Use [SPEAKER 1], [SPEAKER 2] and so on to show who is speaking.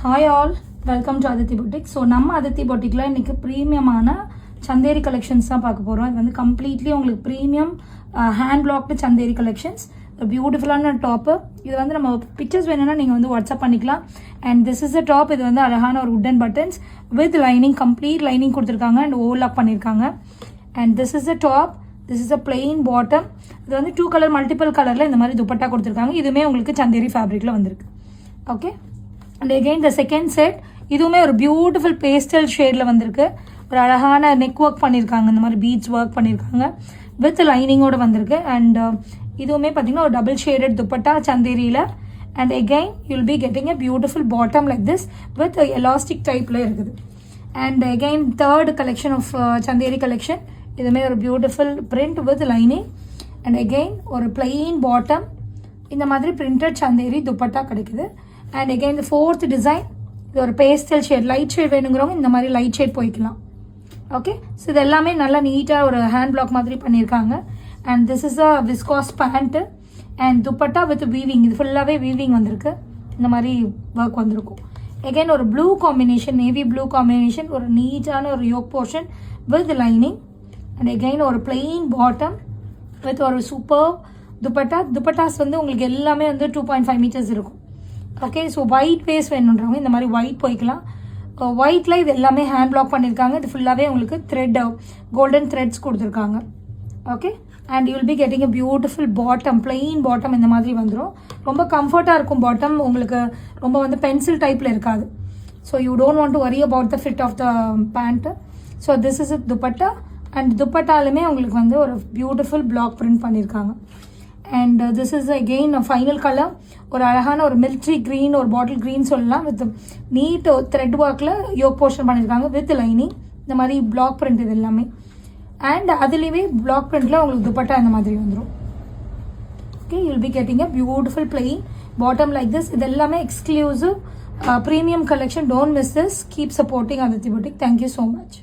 [SPEAKER 1] Hi all, welcome to Aditi boutique. So நம்ம அதித்தி பொட்டிக்கில் இன்றைக்கி ப்ரீமியமான Chanderi collections தான் பார்க்க போகிறோம். இது வந்து கம்ப்ளீட்லி உங்களுக்கு premium hand blocked Chanderi collections. பியூட்டிஃபுல்லான டாப்பு. இது வந்து நம்ம பிக்சர்ஸ் வேணும்னா நீங்கள் வந்து வாட்ஸ்அப் பண்ணிக்கலாம். And this is a top. இது வந்து அழகான ஒரு wooden buttons with lining, complete lining கொடுத்துருக்காங்க அண்ட் ஓவர்லாக் பண்ணியிருக்காங்க. And this is a top. This is a plain bottom. இது வந்து 2 கலர் மல்டிபிள் கலரில் இந்த மாதிரி துப்பட்டா கொடுத்துருக்காங்க. இதுவுமே உங்களுக்கு சந்தேரி ஃபேப்ரிக்கில் வந்திருக்கு. Okay, and again the second set. இதுவுமே ஒரு பியூட்டிஃபுல் பேஸ்டல் ஷேடில் வந்திருக்கு. ஒரு அழகான நெக் ஒர்க் பண்ணியிருக்காங்க, இந்த மாதிரி பீட்ஸ் ஒர்க் பண்ணியிருக்காங்க வித் லைனிங்கோடு வந்திருக்கு. அண்ட் இதுவுமே பார்த்தீங்கன்னா ஒரு டபுள் ஷேடட் துப்பட்டா சந்தேரியில். And again you'll be getting a beautiful bottom like this with elastic டைப்பில் இருக்குது. And again third collection of Chanderi collection. இதுவுமே ஒரு beautiful print with lining. And again ஒரு பிளெயின் பாட்டம், இந்த மாதிரி பிரிண்டட் சந்தேரி துப்பட்டா கிடைக்குது. அண்ட் அகெயின் இந்த ஃபோர்த் டிசைன். இது ஒரு பேஸ்டல் ஷேட், லைட் ஷேட் வேணுங்கிறவங்க இந்த மாதிரி லைட் ஷேட் போய்க்கலாம். ஓகே, ஸோ இது எல்லாமே நல்லா நீட்டாக ஒரு ஹேண்ட் பிளாக் மாதிரி பண்ணியிருக்காங்க. And this is a viscose pant and dupatta with weaving. இது ஃபுல்லாகவே வீவிங் வந்திருக்கு, இந்த மாதிரி ஒர்க் வந்திருக்கும். அகெயின் ஒரு blue combination, navy blue combination, ஒரு நீட்டான ஒரு yoke portion with lining. And again ஒரு பிளெயின் பாட்டம் வித் ஒரு சூப்பர் துப்பட்டா. துப்பட்டாஸ் வந்து உங்களுக்கு எல்லாமே வந்து 2.5 மீட்டர்ஸ் இருக்கும். ஓகே, ஸோ ஒயிட் பேஸ் வேணுன்றவங்க இந்த மாதிரி ஒயிட் போய்க்கலாம். ஒயிட்டில் இது எல்லாமே ஹேண்ட் பிளாக் பண்ணியிருக்காங்க. இது ஃபுல்லாகவே உங்களுக்கு த்ரெட், கோல்டன் த்ரெட்ஸ் கொடுத்துருக்காங்க. Okay, and you will be getting a beautiful bottom, plain bottom இந்த மாதிரி வந்துடும். ரொம்ப கம்ஃபர்ட்டாக இருக்கும் பாட்டம், உங்களுக்கு ரொம்ப வந்து பென்சில் டைப்பில் இருக்காது. So you don't want to worry about the fit of the pant. So this is it dupatta. And துப்பட்டாலுமே உங்களுக்கு வந்து ஒரு பியூட்டிஃபுல் பிளாக் பிரிண்ட் பண்ணியிருக்காங்க. And this is again final colour. ஒரு அழகான ஒரு மிலிட்ரி க்ரீன், ஒரு பாட்டில் க்ரீன் சொல்லலாம், வித் நீட் த்ரெட் ஒர்க்கில் யோக் போர்ஷன் பண்ணியிருக்காங்க வித் லைனிங். இந்த மாதிரி பிளாக் பிரிண்ட் இது எல்லாமே. அண்ட் அதுலேயுமே பிளாக் பிரிண்டில் உங்களுக்கு துப்பட்டா இந்த மாதிரி வந்துடும். Okay, you'll be getting a beautiful plain bottom like this. இது எல்லாமே exclusive premium collection. Don't miss this. Keep supporting Aditi boutique. Thank you so much.